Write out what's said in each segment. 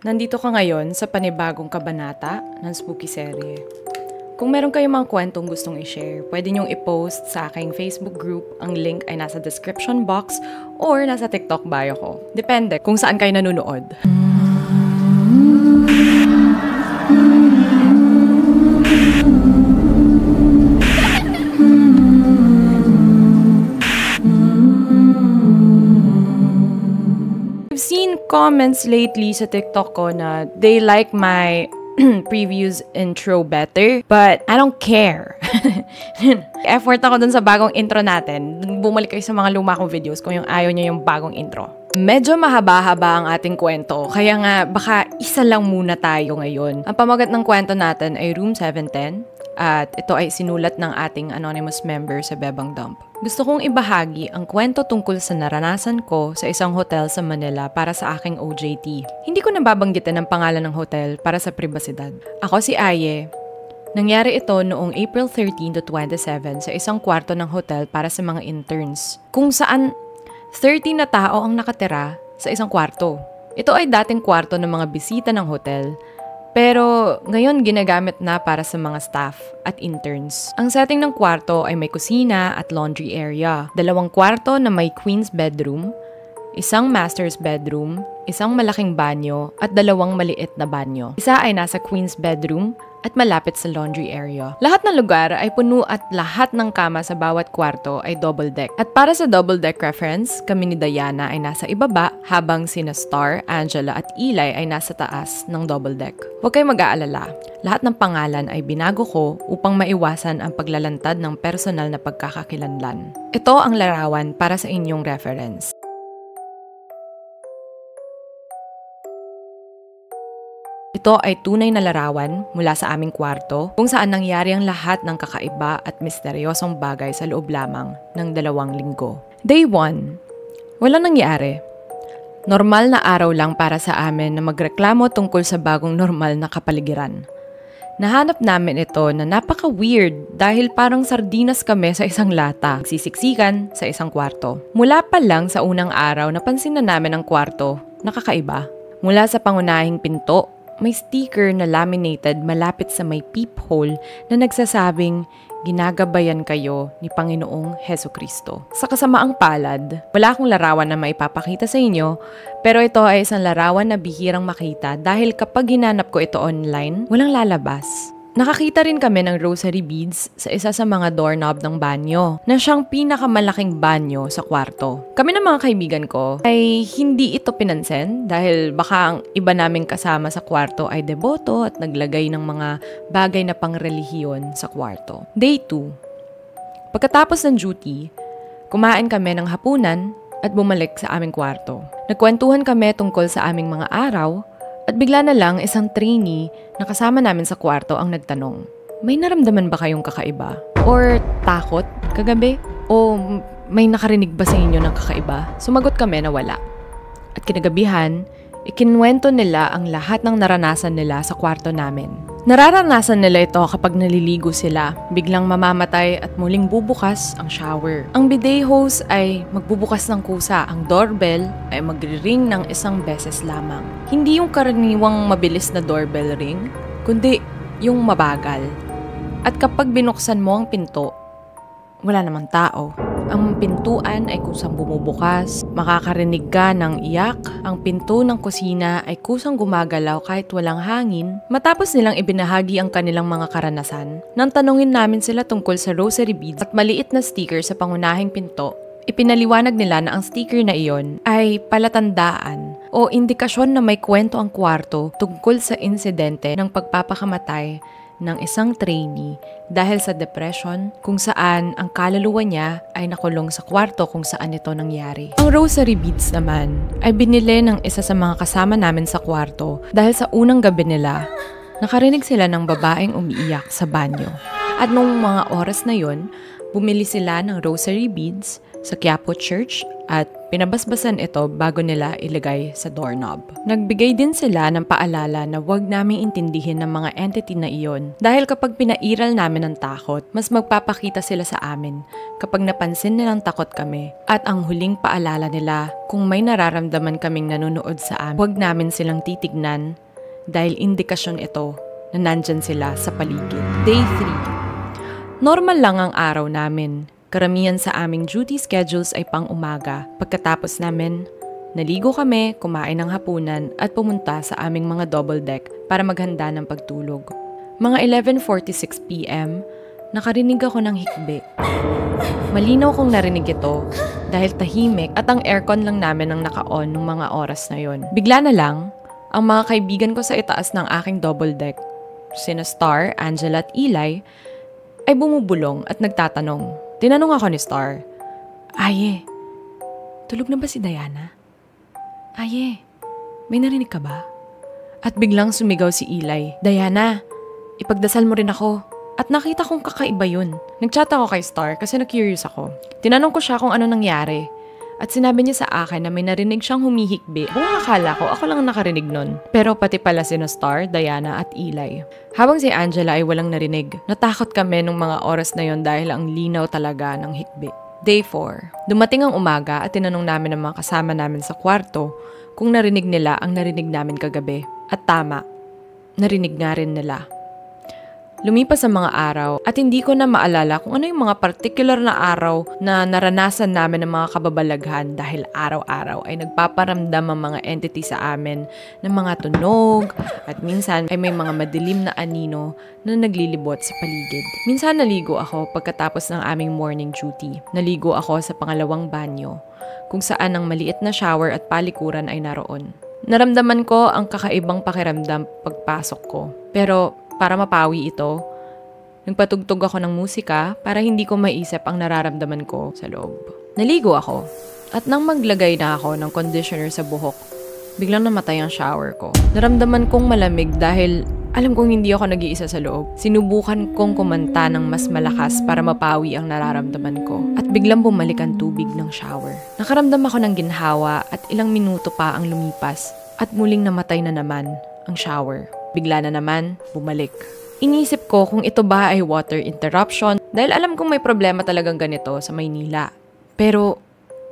Nandito ka ngayon sa panibagong kabanata ng Spooky Serye. Kung meron kayong mga kwentong gustong i-share, pwede nyong i-post sa aking Facebook group. Ang link ay nasa description box or nasa TikTok bio ko. Depende kung saan kayo nanonood. I've seen comments lately sa TikTok ko na they like my previous intro better, but I don't care. Effort ako dun sa bagong intro natin. Bumalik kayo sa mga luma kong videos kung yung ayaw nyo yung bagong intro. Medyo mahaba-haba ang ating kwento, kaya nga baka isa lang muna tayo ngayon. Ang pamagat ng kwento natin ay Room 710 at ito ay sinulat ng ating anonymous member sa Bebang Dump. Gusto kong ibahagi ang kwento tungkol sa naranasan ko sa isang hotel sa Manila para sa aking OJT. Hindi ko nababanggitin ang pangalan ng hotel para sa pribasidad. Ako si Aye. Nangyari ito noong April 13 to 27 sa isang kwarto ng hotel para sa mga interns, kung saan 30 na tao ang nakatira sa isang kwarto. Ito ay dating kwarto ng mga bisita ng hotel, pero ngayon ginagamit na para sa mga staff at interns. Ang setting ng kwarto ay may kusina at laundry area, 2 kwarto na may queen's bedroom, isang master's bedroom, isang malaking banyo at 2 maliit na banyo. Isa ay nasa queen's bedroom at malapit sa laundry area. Lahat ng lugar ay puno at lahat ng kama sa bawat kwarto ay double deck. At para sa double deck reference, kami ni Diana ay nasa ibaba habang sina Star, Angela at Eli ay nasa taas ng double deck. Huwag kayong mag-aalala. Lahat ng pangalan ay binago ko upang maiwasan ang paglalantad ng personal na pagkakakilanlan. Ito ang larawan para sa inyong reference. Ito ay tunay na larawan mula sa aming kwarto kung saan nangyari ang lahat ng kakaiba at misteryosong bagay sa loob lamang ng 2 linggo. Day 1. Walang nangyari. Normal na araw lang para sa amin na magreklamo tungkol sa bagong normal na kapaligiran. Nahanap namin ito na napaka-weird dahil parang sardinas kami sa isang lata, sisiksikan sa isang kwarto. Mula pa lang sa unang araw napansin na namin ang kwarto na kakaiba. Mula sa pangunahing pinto, may sticker na laminated malapit sa may peephole na nagsasabing, "Ginagabayan kayo ni Panginoong Hesukristo." Sa kasamaang palad, wala akong larawan na maipapakita sa inyo, pero ito ay isang larawan na bihirang makita dahil kapag hinanap ko ito online, walang lalabas. Nakakita rin kami ng rosary beads sa isa sa mga doorknob ng banyo na siyang pinakamalaking banyo sa kwarto. Kami ng mga kaibigan ko ay hindi ito pinansin dahil baka ang iba naming kasama sa kwarto ay deboto at naglagay ng mga bagay na pangrelihiyon sa kwarto. Day 2. Pagkatapos ng duty, kumain kami ng hapunan at bumalik sa aming kwarto. Nagkwentuhan kami tungkol sa aming mga araw. At bigla na lang isang trainee na kasama namin sa kwarto ang nagtanong, "May naramdaman ba kayong kakaiba? Or takot kagabi? O may nakarinig ba sa inyo ng kakaiba?" Sumagot kami na wala. At kinagabihan, ikinwento nila ang lahat ng naranasan nila sa kwarto namin. Nararanasan nila ito kapag naliligo sila, biglang mamamatay at muling bubukas ang shower. Ang bidet hose ay magbubukas ng kusa, ang doorbell ay magre-ring ng 1 beses lamang. Hindi yung karaniwang mabilis na doorbell ring, kundi yung mabagal. At kapag binuksan mo ang pinto, wala namang tao. Ang pintuan ay kusang bumubukas, makakarinig ka ng iyak, ang pinto ng kusina ay kusang gumagalaw kahit walang hangin. Matapos nilang ibinahagi ang kanilang mga karanasan, nang tanungin namin sila tungkol sa rosary beads at maliit na sticker sa pangunahing pinto, ipinaliwanag nila na ang sticker na iyon ay palatandaan o indikasyon na may kwento ang kwarto tungkol sa insidente ng pagpapakamatay ng isang trainee dahil sa depression kung saan ang kaluluwa niya ay nakulong sa kwarto kung saan ito nangyari. Ang rosary beads naman ay binili ng isa sa mga kasama namin sa kwarto dahil sa unang gabi nila, nakarinig sila ng babaeng umiiyak sa banyo. At nung mga oras na yon, bumili sila ng rosary beads sa Quiapo Church at pinabasbasan ito bago nila ilagay sa doorknob. Nagbigay din sila ng paalala na huwag naming intindihin ng mga entity na iyon dahil kapag pinairal namin ng takot, mas magpapakita sila sa amin kapag napansin nilang takot kami. At ang huling paalala nila, kung may nararamdaman kaming nanonood sa amin, huwag namin silang titignan dahil indikasyon ito na nandyan sila sa paligid. Day 3. Normal lang ang araw namin. Karamihan sa aming duty schedules ay pang-umaga. Pagkatapos namin, naligo kami, kumain ng hapunan at pumunta sa aming mga double deck para maghanda ng pagtulog. Mga 11:46 p.m., nakarinig ako ng hikbi. Malinaw kong narinig ito dahil tahimik at ang aircon lang namin ang naka-on nung mga oras na yon. Bigla na lang, ang mga kaibigan ko sa itaas ng aking double deck, sina Star, Angela at Eli, ay bumubulong at nagtatanong. Tinanong ako ni Star, "Aye, tulog na ba si Diana? Aye, may narinig ka ba?" At biglang sumigaw si Eli, "Diana, ipagdasal mo rin ako." At nakita kong kakaiba yun. Nagchat ako kay Star kasi na-curious ako. Tinanong ko siya kung ano nangyari. At sinabi niya sa akin na may narinig siyang humihikbi. Buong akala ko ako lang nakarinig nun. Pero pati pala sina Star, Diana at Eli. Habang si Angela ay walang narinig, natakot kami nung mga oras na yon dahil ang linaw talaga ng hikbi. Day 4. Dumating ang umaga at tinanong namin ang mga kasama namin sa kwarto kung narinig nila ang narinig namin kagabi. At tama, narinig nga rin nila. Lumipas ang mga araw at hindi ko na maalala kung ano yung mga particular na araw na naranasan namin ng mga kababalaghan dahil araw-araw ay nagpaparamdam ang mga entity sa amin ng mga tunog at minsan ay may mga madilim na anino na naglilibot sa paligid. Minsan naligo ako pagkatapos ng aming morning duty. Naligo ako sa pangalawang banyo kung saan ang maliit na shower at palikuran ay naroon. Naramdaman ko ang kakaibang pakiramdam pagpasok ko. Pero para mapawi ito, nagpatugtog ako ng musika para hindi ko maisip ang nararamdaman ko sa loob. Naligo ako at nang maglagay na ako ng conditioner sa buhok, biglang namatay ang shower ko. Naramdaman kong malamig dahil alam kong hindi ako nag-iisa sa loob. Sinubukan kong kumanta ng mas malakas para mapawi ang nararamdaman ko at biglang bumalik ang tubig ng shower. Nakaramdam ako ng ginhawa at ilang minuto pa ang lumipas at muling namatay na naman ang shower. Bigla na naman, bumalik. Inisip ko kung ito ba ay water interruption dahil alam kong may problema talagang ganito sa Maynila. Pero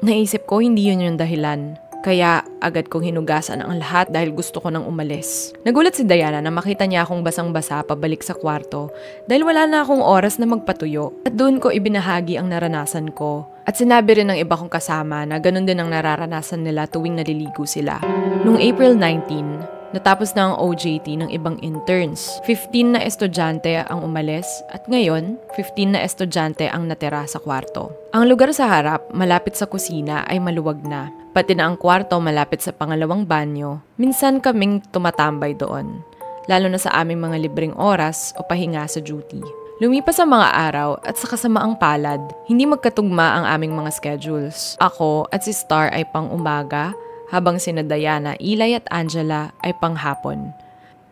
naisip ko hindi yun yung dahilan. Kaya agad kong hinugasan ang lahat dahil gusto ko nang umalis. Nagulat si Diana na makita niya akong basang-basa pabalik sa kwarto dahil wala na akong oras na magpatuyo. At doon ko ibinahagi ang naranasan ko. At sinabi rin ng iba kong kasama na ganun din ang nararanasan nila tuwing naliligo sila. Noong April 19, natapos na ang OJT ng ibang interns. 15 na estudyante ang umalis at ngayon, 15 na estudyante ang natira sa kwarto. Ang lugar sa harap, malapit sa kusina, ay maluwag na. Pati na ang kwarto malapit sa pangalawang banyo. Minsan kaming tumatambay doon, lalo na sa aming mga libreng oras o pahinga sa duty. Lumipas ang mga araw at sa kasamaang palad, hindi magkatugma ang aming mga schedules. Ako at si Star ay pang-umaga, habang sina Diana, Eli at Angela ay panghapon.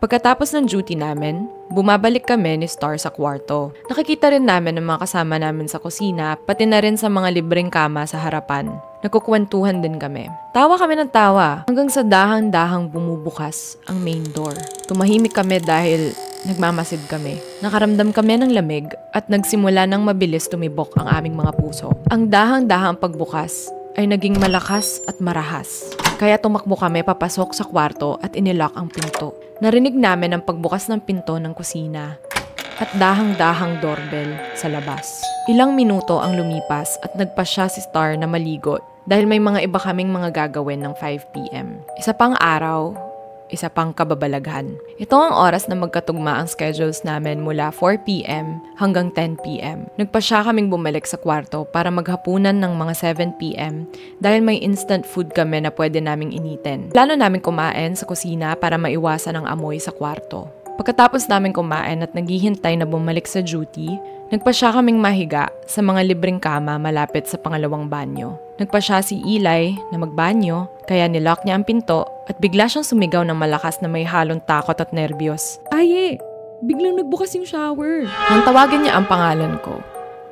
Pagkatapos ng duty namin, bumabalik kami ni Star sa kwarto. Nakikita rin namin ang mga kasama namin sa kusina, pati na rin sa mga libreng kama sa harapan. Nagkukwentuhan din kami. Tawa kami ng tawa hanggang sa dahang-dahang bumubukas ang main door. Tumahimik kami dahil nagmamasid kami. Nakaramdam kami ng lamig at nagsimula ng mabilis tumibok ang aming mga puso. Ang dahang-dahang pagbukas ay naging malakas at marahas. Kaya tumakbo kami papasok sa kwarto at inilock ang pinto. Narinig namin ang pagbukas ng pinto ng kusina at dahang-dahang doorbell sa labas. Ilang minuto ang lumipas at nagpasya si Star na maligo dahil may mga iba kaming mga gagawin ng 5 p.m. Isa pang araw, isa pang kababalaghan. Ito ang oras na magkatugma ang schedules namin mula 4 p.m. hanggang 10 p.m. Nagpasya kaming bumalik sa kwarto para maghapunan ng mga 7 p.m. dahil may instant food kami na pwede naming initin. Plano namin kumain sa kusina para maiwasan ang amoy sa kwarto. Pagkatapos namin kumain at naghihintay na bumalik sa duty, nagpasya kaming mahiga sa mga libreng kama malapit sa pangalawang banyo. Nagpasya si Eli na magbanyo, kaya nilock niya ang pinto at bigla siyang sumigaw ng malakas na may halong takot at nerbiyos. "Aye, biglang nagbukas yung shower." Nang tawagin niya ang pangalan ko,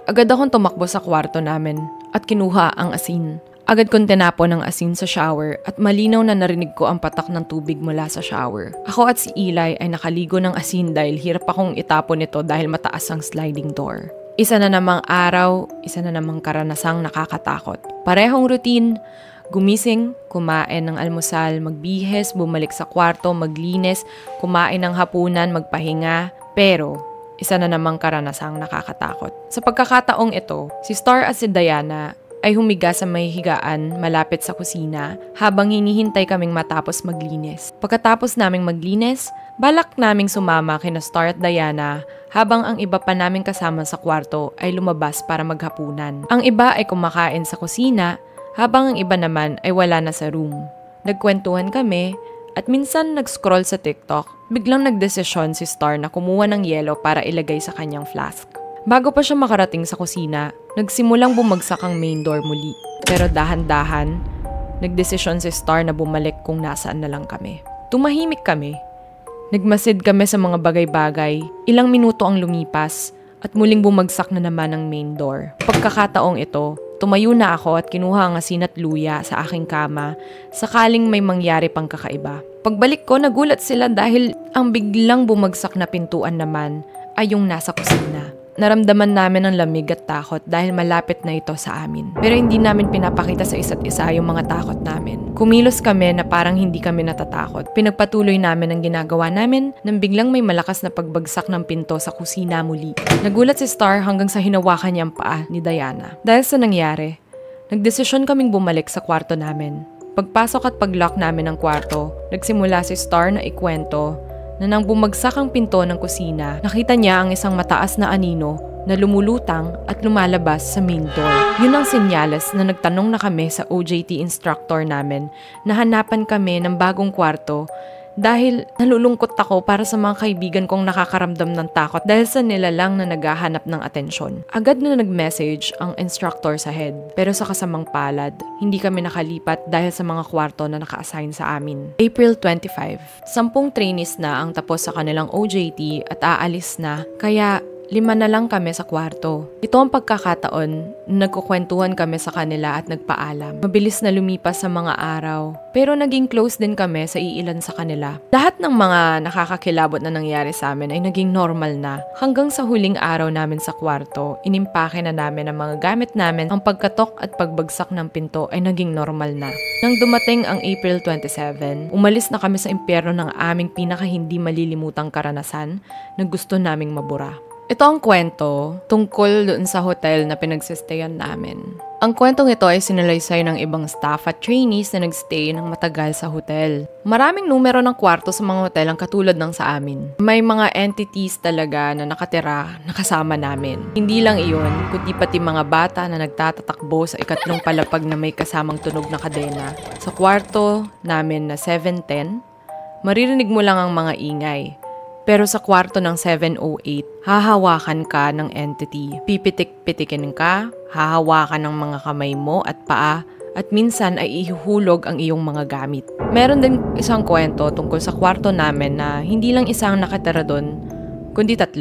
agad akong tumakbo sa kwarto namin at kinuha ang asin. Agad kong tinapon ng asin sa shower at malinaw na narinig ko ang patak ng tubig mula sa shower. Ako at si Eli ay nakaligo ng asin dahil hirap akong itapon ito dahil mataas ang sliding door. Isa na namang araw, isa na namang karanasang nakakatakot. Parehong routine, gumising, kumain ng almusal, magbihis, bumalik sa kwarto, maglinis, kumain ng hapunan, magpahinga. Pero isa na namang karanasang nakakatakot. Sa pagkakataong ito, si Star at si Diana ay humiga sa may higaan malapit sa kusina habang hinihintay kaming matapos maglinis. Pagkatapos naming maglinis, balak naming sumama kina Star at Diana habang ang iba pa naming kasama sa kwarto ay lumabas para maghapunan. Ang iba ay kumakain sa kusina habang ang iba naman ay wala na sa room. Nagkwentuhan kami at minsan nag-scroll sa TikTok. Biglang nagdesisyon si Star na kumuha ng yelo para ilagay sa kanyang flask. Bago pa siya makarating sa kusina, nagsimulang bumagsak ang main door muli. Pero dahan-dahan, nagdesisyon si Star na bumalik kung nasaan na lang kami. Tumahimik kami. Nagmasid kami sa mga bagay-bagay. Ilang minuto ang lumipas at muling bumagsak na naman ang main door. Pagkakataong ito, tumayo na ako at kinuha ang asin at luya sa aking kama sakaling may mangyari pang kakaiba. Pagbalik ko, nagulat sila dahil ang biglang bumagsak na pintuan naman ay yung nasa kusina. Naramdaman namin ang lamig at takot dahil malapit na ito sa amin. Pero hindi namin pinapakita sa isa't isa yung mga takot namin. Kumilos kami na parang hindi kami natatakot. Pinagpatuloy namin ang ginagawa namin nang biglang may malakas na pagbagsak ng pinto sa kusina muli. Nagulat si Star hanggang sa hinawakan niya ang paa ni Diana. Dahil sa nangyari, nagdesisyon kaming bumalik sa kwarto namin. Pagpasok at paglock namin ng kwarto, nagsimula si Star na ikwento na nang bumagsak ang pinto ng kusina, nakita niya ang isang mataas na anino na lumulutang at lumalabas sa main door. Yun ang senyales na nagtanong na kami sa OJT instructor namin na hanapan kami ng bagong kwarto dahil nalulungkot ako para sa mga kaibigan kong nakakaramdam ng takot dahil sa nilalang na naghahanap ng atensyon. Agad na nag-message ang instructor sa head, pero sa kasamang palad, hindi kami nakalipat dahil sa mga kwarto na naka-assign sa amin. April 25, 10 trainees na ang tapos sa kanilang OJT at aalis na, kaya 5 na lang kami sa kwarto. Ito ang pagkakataon na nagkukwentuhan kami sa kanila at nagpaalam. Mabilis na lumipas sa mga araw, pero naging close din kami sa iilan sa kanila. Lahat ng mga nakakakilabot na nangyari sa amin ay naging normal na. Hanggang sa huling araw namin sa kwarto, inimpake na namin ang mga gamit namin. Ang pagkatok at pagbagsak ng pinto ay naging normal na. Nang dumating ang April 27, umalis na kami sa impyerno ng aming pinaka hindi malilimutang karanasan na gusto naming mabura. Ito ang kwento tungkol doon sa hotel na pinagsistayan namin. Ang kwentong ito ay sinalaysay ng ibang staff at trainees na nagstay ng matagal sa hotel. Maraming numero ng kwarto sa mga hotel ang katulad ng sa amin. May mga entities talaga na nakatira na kasama namin. Hindi lang iyon, kundi pati mga bata na nagtatatakbo sa ikatlong palapag na may kasamang tunog na kadena. Sa kwarto namin na 710, maririnig mo lang ang mga ingay. Pero sa kwarto ng 708, hahawakan ka ng entity. Pipitik-pitikin ka, hahawakan ng mga kamay mo at paa, at minsan ay ihuhulog ang iyong mga gamit. Meron din isang kwento tungkol sa kwarto namin na hindi lang isang nakatira doon, kundi 3.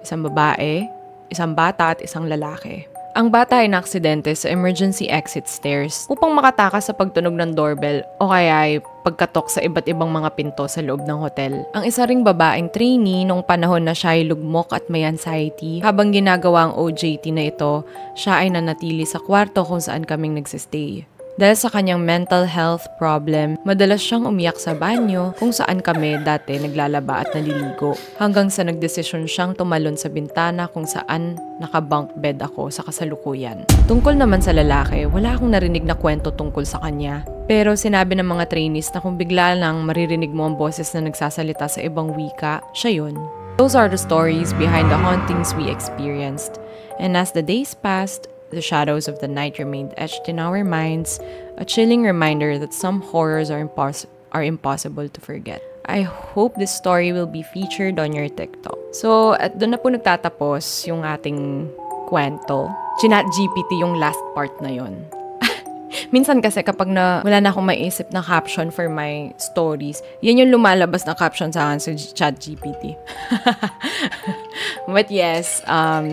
Isang babae, isang bata at isang lalaki. Ang bata ay naaksidente sa emergency exit stairs upang makatakas sa pagtunog ng doorbell o kaya ay pagkatok sa iba't ibang mga pinto sa loob ng hotel. Ang isa ring babaeng trainee nung panahon na siya ay lugmok at may anxiety, habang ginagawa ang OJT na ito, siya ay nanatili sa kwarto kung saan kaming nagsistay. Dahil sa kanyang mental health problem, madalas siyang umiyak sa banyo kung saan kami dati naglalaba at naliligo. Hanggang sa nagdesisyon siyang tumalon sa bintana kung saan nakabunk bed ako sa kasalukuyan. Tungkol naman sa lalaki, wala akong narinig na kwento tungkol sa kanya. Pero sinabi ng mga trainees na kung bigla lang maririnig mo ang boses na nagsasalita sa ibang wika, siya yun. Those are the stories behind the hauntings we experienced. And as the days passed, the shadows of the night remained etched in our minds, a chilling reminder that some horrors are impossible to forget. I hope this story will be featured on your TikTok. So, at doon na po nagtatapos yung ating kwento. ChatGPT yung last part na yon. Minsan kasi kapag wala na akong maiisip na caption for my stories, yan yung lumalabas na caption sa akin sa ChatGPT. But yes,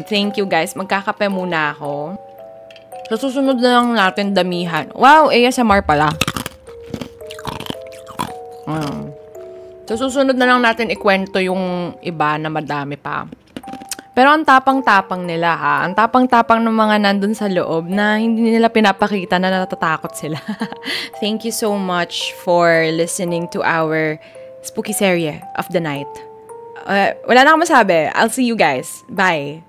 thank you guys. Magkakape muna ako. Sa susunod na lang natin damihan. Wow, ASMR pala. Sa susunod na lang natin ikwento yung iba na madami pa. Pero ang tapang-tapang nila ha. Ang tapang-tapang ng mga nandun sa loob na hindi nila pinapakita na natatakot sila. Thank you so much for listening to our spooky serie of the night. Wala na akong masabi. I'll see you guys. Bye.